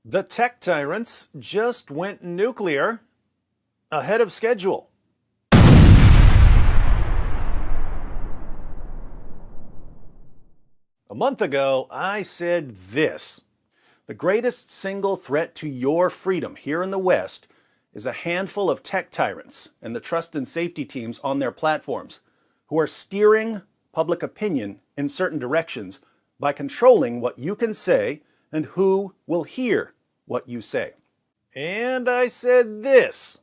The tech tyrants just went nuclear ahead of schedule. A month ago, I said this: the greatest single threat to your freedom here in the West is a handful of tech tyrants and the trust and safety teams on their platforms who are steering public opinion in certain directions by controlling what you can say and who will hear what you say. And I said this: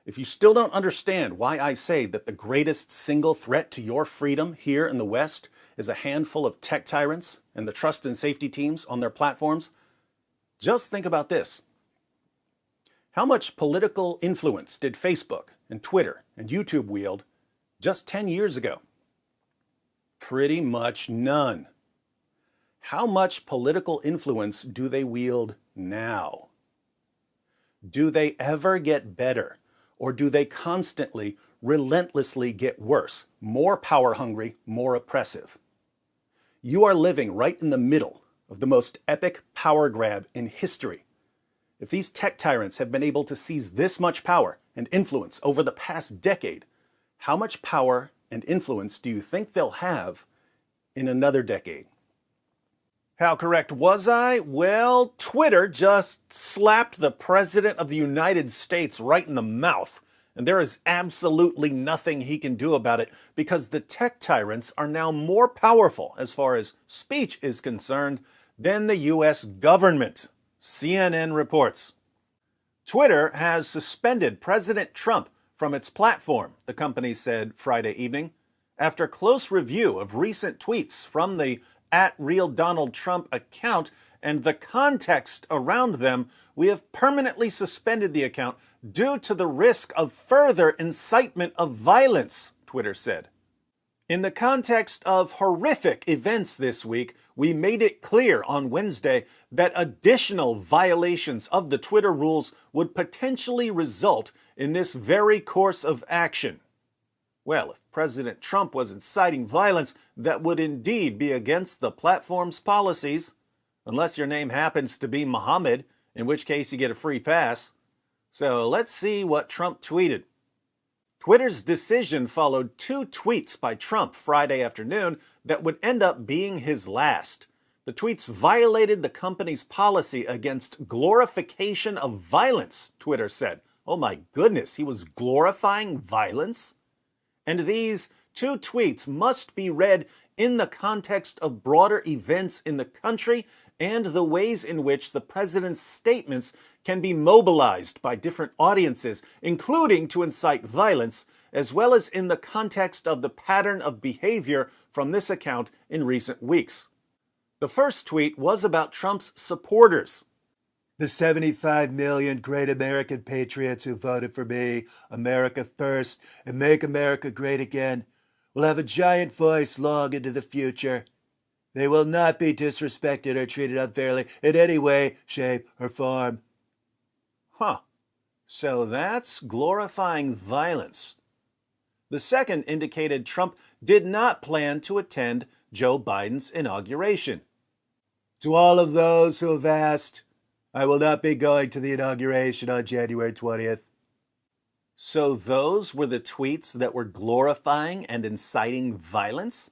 if you still don't understand why I say that the greatest single threat to your freedom here in the West is a handful of tech tyrants and the trust and safety teams on their platforms, just think about this. How much political influence did Facebook and Twitter and YouTube wield just 10 years ago? Pretty much none. How much political influence do they wield now? Do they ever get better, or do they constantly, relentlessly get worse, more power hungry, more oppressive? You are living right in the middle of the most epic power grab in history. If these tech tyrants have been able to seize this much power and influence over the past decade, how much power and influence do you think they'll have in another decade? How correct was I? Well, Twitter just slapped the President of the United States right in the mouth, and there is absolutely nothing he can do about it because the tech tyrants are now more powerful as far as speech is concerned than the U.S. government, CNN reports. Twitter has suspended President Trump from its platform, the company said Friday evening, after close review of recent tweets from the @RealDonaldTrump account and the context around them. We have permanently suspended the account due to the risk of further incitement of violence, Twitter said. In the context of horrific events this week, we made it clear on Wednesday that additional violations of the Twitter rules would potentially result in this very course of action. Well, if President Trump was inciting violence, that would indeed be against the platform's policies, unless your name happens to be Muhammad, in which case you get a free pass. So let's see what Trump tweeted. Twitter's decision followed 2 tweets by Trump Friday afternoon that would end up being his last. The tweets violated the company's policy against glorification of violence, Twitter said. Oh my goodness, he was glorifying violence? And these 2 tweets must be read in the context of broader events in the country and the ways in which the president's statements can be mobilized by different audiences, including to incite violence, as well as in the context of the pattern of behavior from this account in recent weeks. The first tweet was about Trump's supporters. The 75 million great American patriots who voted for me, America first, and make America great again, will have a giant voice long into the future. They will not be disrespected or treated unfairly in any way, shape, or form. So that's glorifying violence. The second indicated Trump did not plan to attend Joe Biden's inauguration. To all of those who have asked, I will not be going to the inauguration on January 20th. So those were the tweets that were glorifying and inciting violence?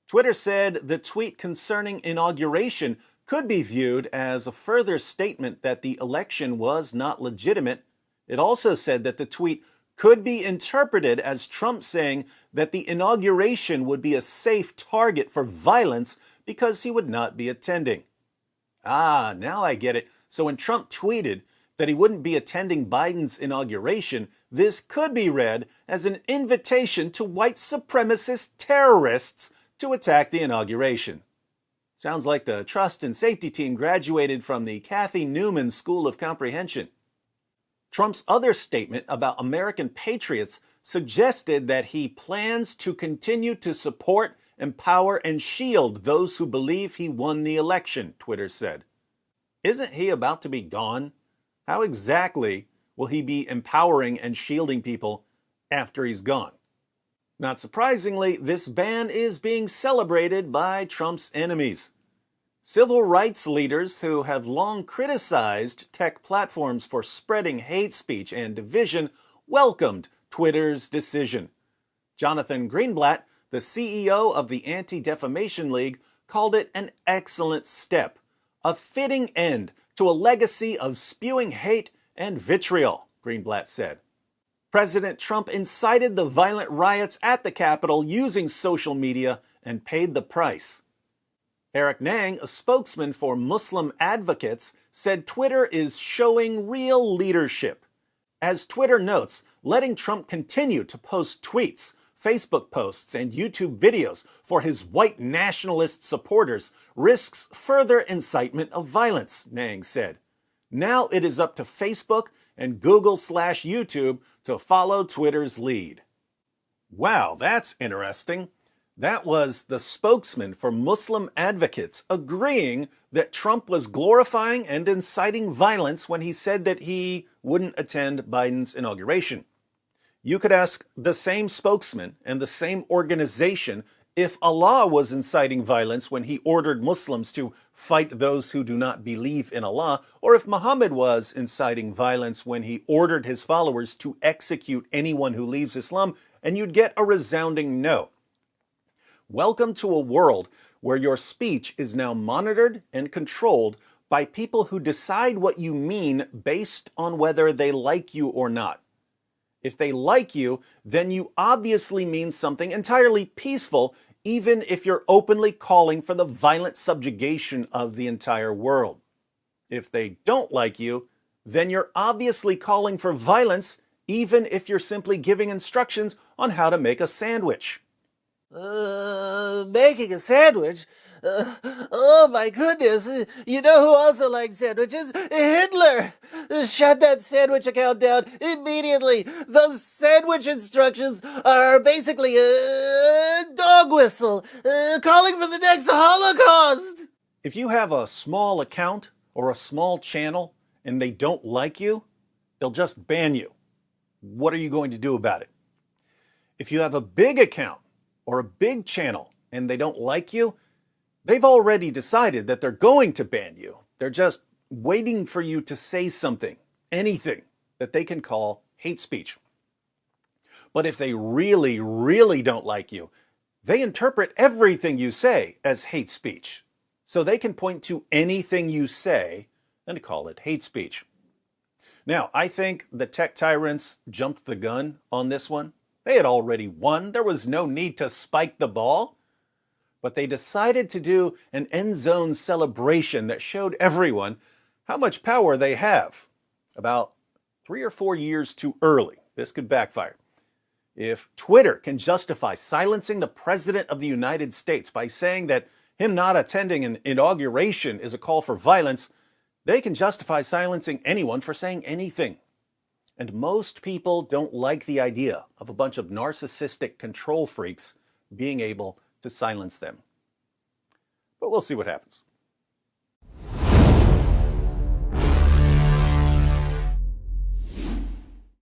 Twitter said the tweet concerning inauguration could be viewed as a further statement that the election was not legitimate. It also said that the tweet could be interpreted as Trump saying that the inauguration would be a safe target for violence because he would not be attending. Now I get it. So when Trump tweeted that he wouldn't be attending Biden's inauguration, this could be read as an invitation to white supremacist terrorists to attack the inauguration. Sounds like the trust and safety team graduated from the Kathy Newman School of Comprehension. Trump's other statement about American patriots suggested that he plans to continue to support, empower, and shield those who believe he won the election, Twitter said. Isn't he about to be gone? How exactly will he be empowering and shielding people after he's gone? Not surprisingly, this ban is being celebrated by Trump's enemies. Civil rights leaders who have long criticized tech platforms for spreading hate speech and division welcomed Twitter's decision. Jonathan Greenblatt, the CEO of the Anti-Defamation League, called it an excellent step, a fitting end to a legacy of spewing hate and vitriol, Greenblatt said. President Trump incited the violent riots at the Capitol using social media and paid the price. Eric Nang, a spokesman for Muslim advocates, said Twitter is showing real leadership. As Twitter notes, letting Trump continue to post tweets, Facebook posts, and YouTube videos for his white nationalist supporters risks further incitement of violence, Nang said. Now it is up to Facebook and Google/YouTube to follow Twitter's lead. Wow, that's interesting. That was the spokesman for Muslim advocates agreeing that Trump was glorifying and inciting violence when he said that he wouldn't attend Biden's inauguration. You could ask the same spokesman and the same organization if Allah was inciting violence when he ordered Muslims to fight those who do not believe in Allah, or if Muhammad was inciting violence when he ordered his followers to execute anyone who leaves Islam, and you'd get a resounding no. Welcome to a world where your speech is now monitored and controlled by people who decide what you mean based on whether they like you or not. If they like you, then you obviously mean something entirely peaceful, even if you're openly calling for the violent subjugation of the entire world. If they don't like you, then you're obviously calling for violence, even if you're simply giving instructions on how to make a sandwich. Making a sandwich? Oh my goodness. You know who also liked sandwiches? Hitler! Shut that sandwich account down immediately. Those sandwich instructions are basically a dog whistle, calling for the next Holocaust. If you have a small account or a small channel and they don't like you, they'll just ban you. What are you going to do about it? If you have a big account or a big channel and they don't like you, they've already decided that they're going to ban you. They're just waiting for you to say something, anything that they can call hate speech. But if they really, really don't like you, they interpret everything you say as hate speech. So they can point to anything you say and call it hate speech. Now, I think the tech tyrants jumped the gun on this one. They had already won. There was no need to spike the ball. But they decided to do an end zone celebration that showed everyone how much power they have. About 3 or 4 years too early. This could backfire. If Twitter can justify silencing the President of the United States by saying that him not attending an inauguration is a call for violence, they can justify silencing anyone for saying anything. And most people don't like the idea of a bunch of narcissistic control freaks being able to silence them. But we'll see what happens.